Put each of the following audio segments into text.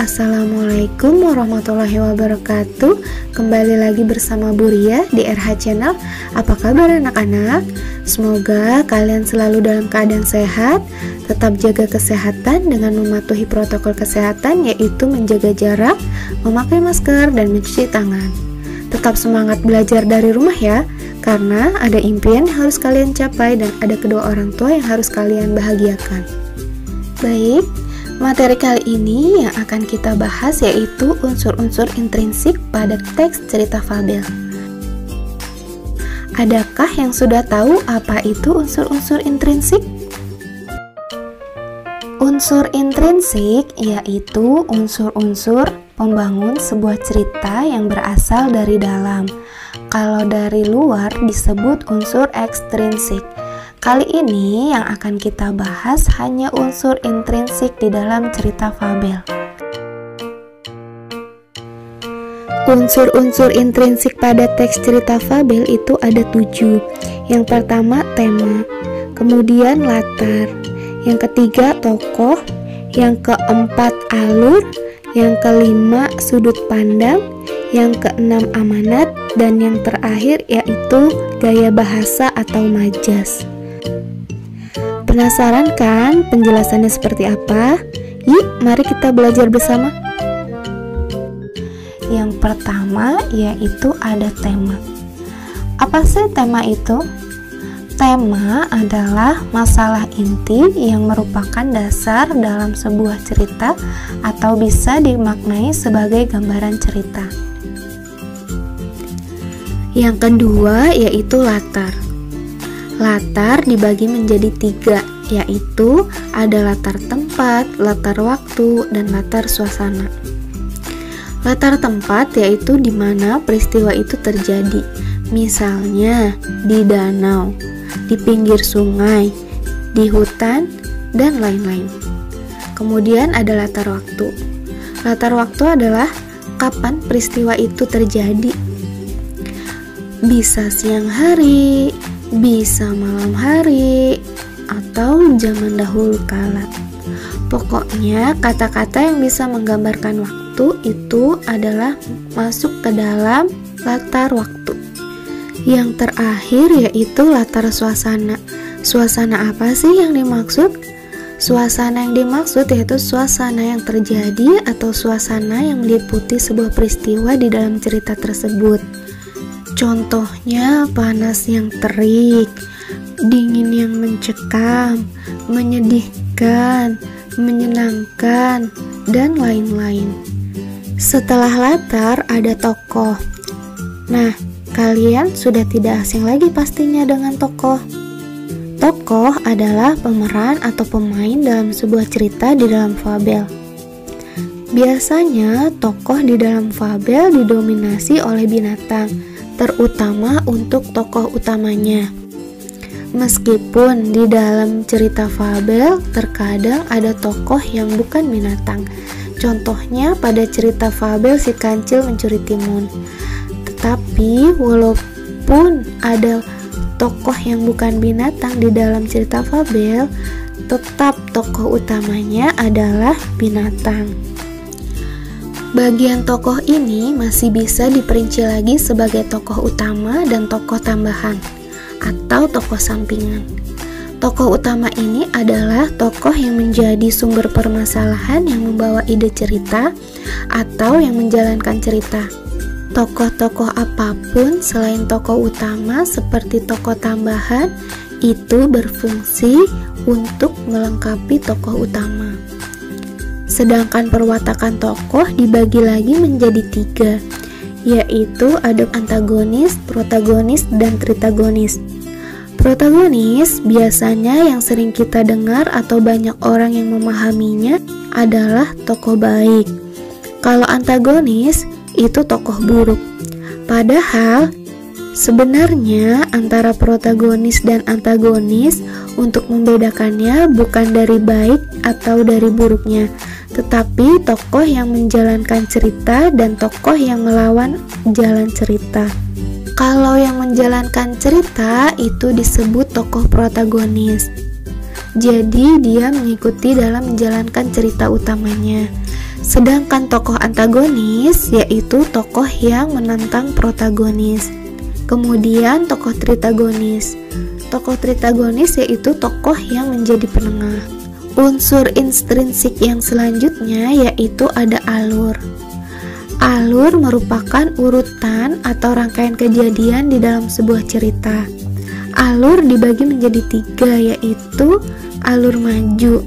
Assalamualaikum warahmatullahi wabarakatuh. Kembali lagi bersama Bu Ria di RH Channel. Apa kabar anak-anak? Semoga kalian selalu dalam keadaan sehat. Tetap jaga kesehatan dengan mematuhi protokol kesehatan, yaitu menjaga jarak, memakai masker, dan mencuci tangan. Tetap semangat belajar dari rumah ya, karena ada impian yang harus kalian capai dan ada kedua orang tua yang harus kalian bahagiakan. Baik, materi kali ini yang akan kita bahas yaitu unsur-unsur intrinsik pada teks cerita fabel. Adakah yang sudah tahu apa itu unsur-unsur intrinsik? Unsur intrinsik yaitu unsur-unsur pembangun sebuah cerita yang berasal dari dalam. Kalau dari luar disebut unsur ekstrinsik. Kali ini yang akan kita bahas hanya unsur intrinsik di dalam cerita fabel. Unsur-unsur intrinsik pada teks cerita fabel itu ada 7. Yang pertama tema, kemudian latar, yang ketiga tokoh, yang keempat alur, yang kelima sudut pandang, yang keenam amanat, dan yang terakhir yaitu gaya bahasa atau majas. Penasaran kan penjelasannya seperti apa? Yuk, mari kita belajar bersama. Yang pertama yaitu ada tema. Apa sih tema itu? Tema adalah masalah inti yang merupakan dasar dalam sebuah cerita atau bisa dimaknai sebagai gambaran cerita. Yang kedua yaitu latar. Latar dibagi menjadi 3, yaitu ada latar tempat, latar waktu, dan latar suasana. Latar tempat yaitu di mana peristiwa itu terjadi, misalnya di danau, di pinggir sungai, di hutan, dan lain-lain. Kemudian ada latar waktu. Latar waktu adalah kapan peristiwa itu terjadi. Bisa siang hari, bisa malam hari, atau zaman dahulu kala. Pokoknya kata-kata yang bisa menggambarkan waktu itu adalah masuk ke dalam latar waktu. Yang terakhir yaitu latar suasana. Suasana apa sih yang dimaksud? Suasana yang dimaksud yaitu suasana yang terjadi atau suasana yang meliputi sebuah peristiwa di dalam cerita tersebut. Contohnya panas yang terik, dingin yang mencekam, menyedihkan, menyenangkan, dan lain-lain. Setelah latar ada tokoh. Nah, kalian sudah tidak asing lagi pastinya dengan tokoh. Tokoh adalah pemeran atau pemain dalam sebuah cerita di dalam fabel. Biasanya tokoh di dalam fabel didominasi oleh binatang, terutama untuk tokoh utamanya. Meskipun di dalam cerita fabel terkadang ada tokoh yang bukan binatang. Contohnya pada cerita fabel Si Kancil Mencuri Timun. Tetapi walaupun ada tokoh yang bukan binatang di dalam cerita fabel, tetap tokoh utamanya adalah binatang. Bagian tokoh ini masih bisa diperinci lagi sebagai tokoh utama dan tokoh tambahan atau tokoh sampingan. Tokoh utama ini adalah tokoh yang menjadi sumber permasalahan yang membawa ide cerita atau yang menjalankan cerita. Tokoh-tokoh apapun selain tokoh utama seperti tokoh tambahan itu berfungsi untuk melengkapi tokoh utama. Sedangkan perwatakan tokoh dibagi lagi menjadi 3, yaitu ada antagonis, protagonis, dan tritagonis. Protagonis biasanya yang sering kita dengar atau banyak orang yang memahaminya adalah tokoh baik. Kalau antagonis itu tokoh buruk. Padahal sebenarnya antara protagonis dan antagonis untuk membedakannya bukan dari baik atau dari buruknya, tetapi tokoh yang menjalankan cerita dan tokoh yang melawan jalan cerita. Kalau yang menjalankan cerita itu disebut tokoh protagonis. Jadi dia mengikuti dalam menjalankan cerita utamanya. Sedangkan tokoh antagonis yaitu tokoh yang menantang protagonis. Kemudian tokoh tritagonis. Tokoh tritagonis yaitu tokoh yang menjadi penengah. Unsur intrinsik yang selanjutnya yaitu ada alur. Alur merupakan urutan atau rangkaian kejadian di dalam sebuah cerita. Alur dibagi menjadi 3, yaitu alur maju.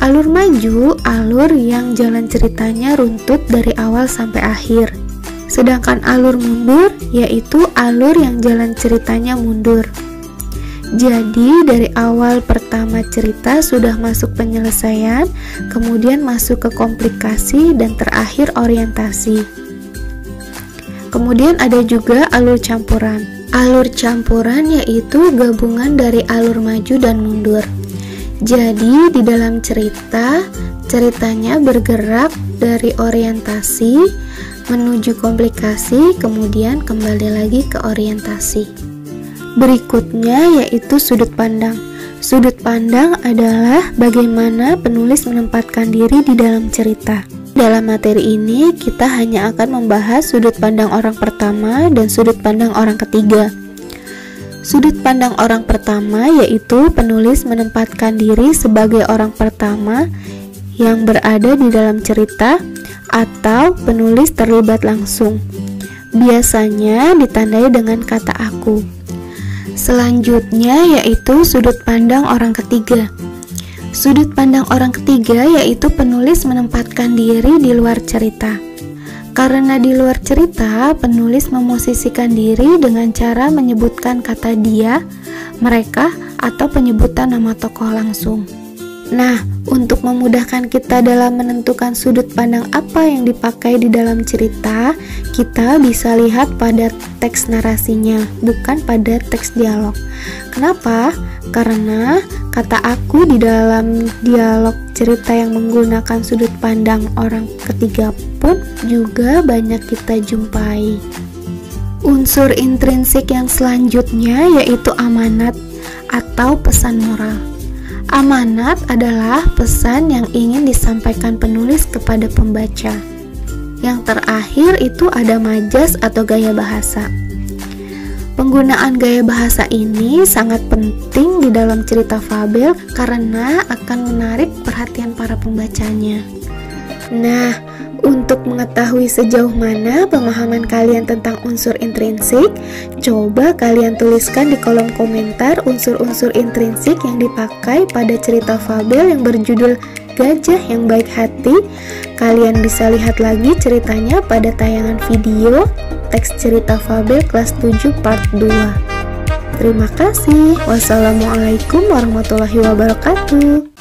Alur maju, alur yang jalan ceritanya runtut dari awal sampai akhir. Sedangkan alur mundur, yaitu alur yang jalan ceritanya mundur. Jadi dari awal pertama cerita sudah masuk penyelesaian, kemudian masuk ke komplikasi, dan terakhir orientasi. Kemudian ada juga alur campuran. Alur campuran yaitu gabungan dari alur maju dan mundur. Jadi di dalam ceritanya bergerak dari orientasi menuju komplikasi, kemudian kembali lagi ke orientasi. Berikutnya yaitu sudut pandang. Sudut pandang adalah bagaimana penulis menempatkan diri di dalam cerita. Dalam materi ini kita hanya akan membahas sudut pandang orang pertama dan sudut pandang orang ketiga. Sudut pandang orang pertama yaitu penulis menempatkan diri sebagai orang pertama yang berada di dalam cerita, atau penulis terlibat langsung. Biasanya ditandai dengan kata aku. Selanjutnya yaitu sudut pandang orang ketiga. Sudut pandang orang ketiga yaitu penulis menempatkan diri di luar cerita. Karena di luar cerita, penulis memosisikan diri dengan cara menyebutkan kata dia, mereka, atau penyebutan nama tokoh langsung. Nah, untuk memudahkan kita dalam menentukan sudut pandang apa yang dipakai di dalam cerita, kita bisa lihat pada teks narasinya, bukan pada teks dialog. Kenapa? Karena kata aku di dalam dialog cerita yang menggunakan sudut pandang orang ketiga pun juga banyak kita jumpai. Unsur intrinsik yang selanjutnya yaitu amanat atau pesan moral. Amanat adalah pesan yang ingin disampaikan penulis kepada pembaca. Yang terakhir itu ada majas atau gaya bahasa. Penggunaan gaya bahasa ini sangat penting di dalam cerita fabel karena akan menarik perhatian para pembacanya. Nah, untuk mengetahui sejauh mana pemahaman kalian tentang unsur intrinsik, coba kalian tuliskan di kolom komentar unsur-unsur intrinsik yang dipakai pada cerita fabel yang berjudul Gajah yang Baik Hati. Kalian bisa lihat lagi ceritanya pada tayangan video teks cerita fabel kelas 7 part 2. Terima kasih. Wassalamualaikum warahmatullahi wabarakatuh.